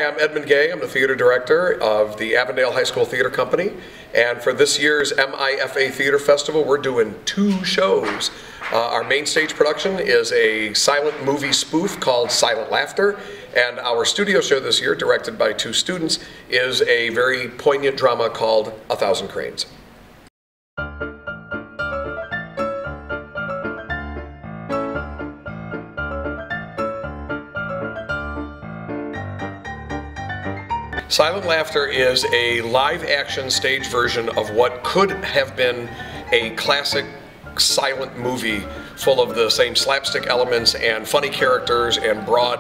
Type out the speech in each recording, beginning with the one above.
I'm Edmund Gay. I'm the theater director of the Avondale High School Theater Company. And for this year's MIFA Theater Festival, we're doing 2 shows. Our main stage production is a silent movie spoof called Silent Laughter. And our studio show this year, directed by 2 students, is a very poignant drama called 1,000 Cranes. Silent Laughter is a live-action stage version of what could have been a classic silent movie full of the same slapstick elements and funny characters and broad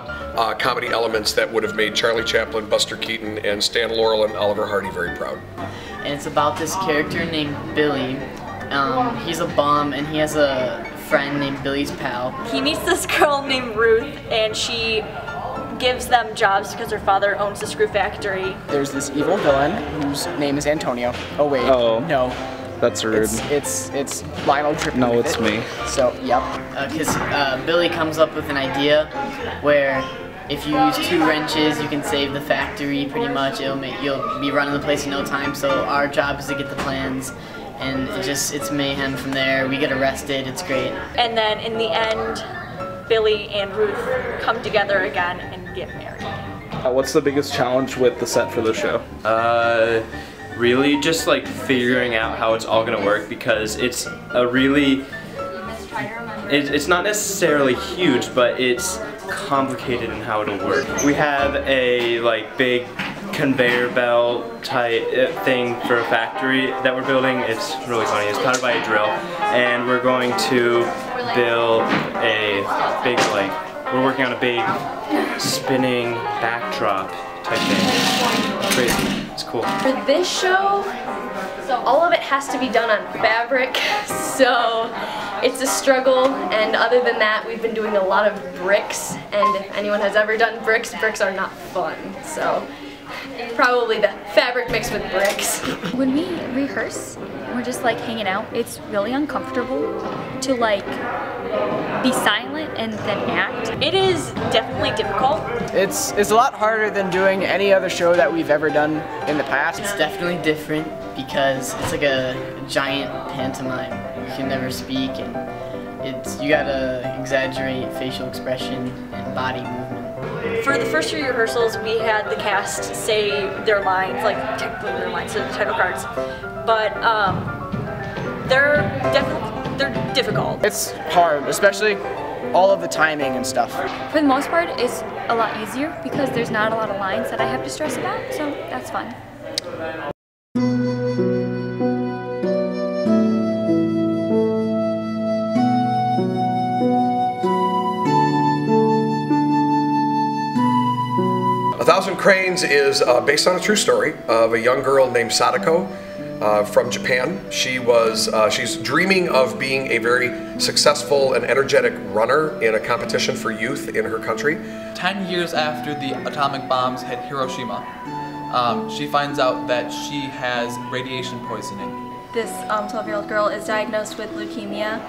comedy elements that would have made Charlie Chaplin, Buster Keaton, and Stan Laurel and Oliver Hardy very proud. And it's about this character named Billy. He's a bum and he has a friend named Billy's pal. He meets this girl named Ruth and she gives them jobs because her father owns the screw factory. There's this evil villain whose name is Antonio. Oh wait, no. That's rude. It's Lionel tripping. No, it's me. So, yep. Because Billy comes up with an idea where if you use 2 wrenches, you can save the factory pretty much. You'll be running the place in no time. So our job is to get the plans, and it's mayhem from there. We get arrested. It's great. And then in the end, Billy and Ruth come together again and get married. What's the biggest challenge with the set for the show? Really just like figuring out how it's all gonna work, because it's a really, it's not necessarily huge, but it's complicated in how it'll work. We have a big conveyor belt type thing for a factory that we're building. It's really funny. It's powered by a drill, and we're going to build a big we're working on a big spinning backdrop type thing. It's crazy. It's cool. For this show, all of it has to be done on fabric, so it's a struggle, and other than that, we've been doing a lot of bricks, and if anyone has ever done bricks, bricks are not fun, so probably the fabric mixed with bricks. When we rehearse, we're just hanging out. It's really uncomfortable to be silent and then act. It is definitely difficult. It's a lot harder than doing any other show that we've ever done in the past. It's definitely different because it's like a giant pantomime. You can never speak, and you gotta exaggerate facial expression and body movement. For the first 3 rehearsals, we had the cast say their lines, technically their lines, so the title cards, but they're difficult. It's hard, especially all of the timing and stuff. For the most part, it's a lot easier because there's not a lot of lines that I have to stress about, so that's fun. A 1,000 Cranes is based on a true story of a young girl named Sadako from Japan. She's dreaming of being a very successful and energetic runner in a competition for youth in her country. 10 years after the atomic bombs hit Hiroshima, she finds out that she has radiation poisoning. This 12-year-old girl is diagnosed with leukemia,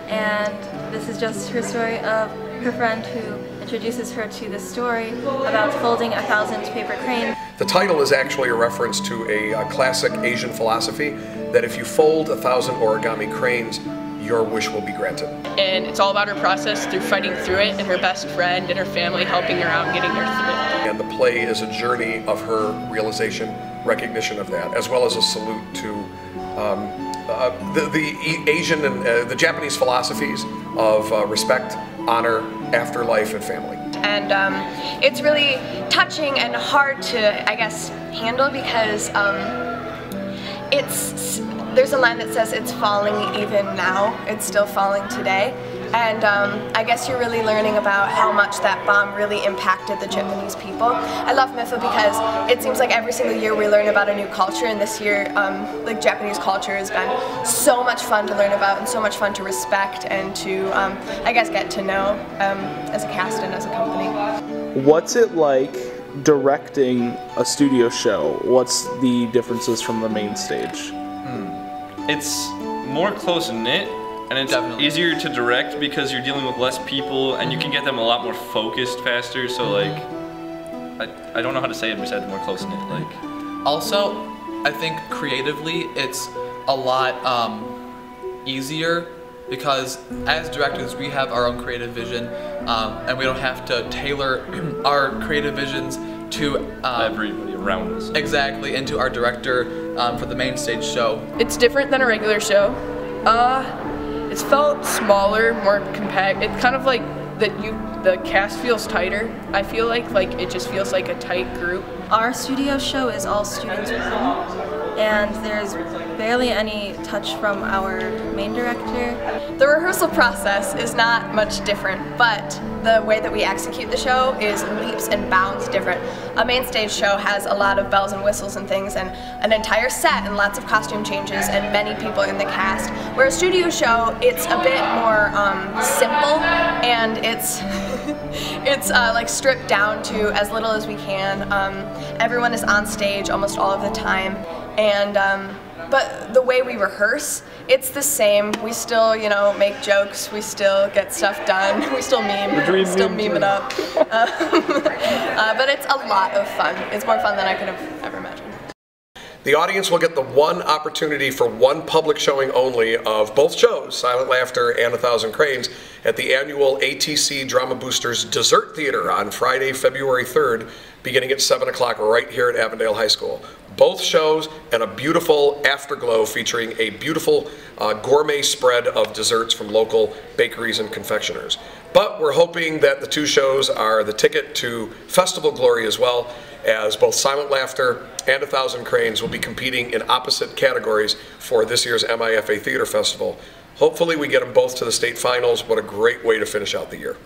and this is just her story of her friend who introduces her to the story about folding 1,000 paper cranes. The title is actually a reference to a classic Asian philosophy that if you fold 1,000 origami cranes, your wish will be granted. And it's all about her process through fighting through it, and her best friend and her family helping her out and getting her through it. And the play is a journey of her realization, recognition of that, as well as a salute to the Asian and the Japanese philosophies of respect, honor, afterlife, and family. And it's really touching and hard to, I guess, handle because there's a line that says it's falling even now, it's still falling today. And I guess you're really learning about how much that bomb really impacted the Japanese people. I love MIFA because it seems like every single year we learn about a new culture, and this year Japanese culture has been so much fun to learn about and so much fun to respect and to, I guess, get to know as a cast and as a company. What's it like directing a studio show? What's the differences from the main stage? It's more close-knit. And it's easier to direct because you're dealing with less people and you can get them a lot more focused faster, so I don't know how to say it besides more close-knit. Like, also, I think creatively it's a lot easier because as directors we have our own creative vision, and we don't have to tailor our creative visions to everybody around us. Exactly, and to our director for the Mainstage Show. It's different than a regular show. It's felt smaller, more compact. It's kind of like the cast feels tighter. I feel like it just feels like a tight group. Our studio show is all students' room, and there's barely any touch from our main director. The rehearsal process is not much different, but the way that we execute the show is leaps and bounds different. A Mainstage Show has a lot of bells and whistles and things, and an entire set and lots of costume changes and many people in the cast. Where a studio show, it's a bit more simple, and it's it's like stripped down to as little as we can. Everyone is on stage almost all of the time, and but the way we rehearse, it's the same. We still, you know, make jokes. We still get stuff done. We still meme. We still meme it up. But it's a lot of fun. It's more fun than I could have ever imagined. The audience will get the one opportunity for one public showing only of both shows, Silent Laughter and 1,000 Cranes, at the annual ATC Drama Boosters Dessert Theater on Friday, February 3rd, beginning at 7 o'clock right here at Avondale High School. Both shows and a beautiful afterglow featuring a beautiful gourmet spread of desserts from local bakeries and confectioners. But we're hoping that the two shows are the ticket to festival glory as well, as both Silent Laughter and 1,000 Cranes will be competing in opposite categories for this year's MIFA Theater Festival. Hopefully we get them both to the state finals. What a great way to finish out the year.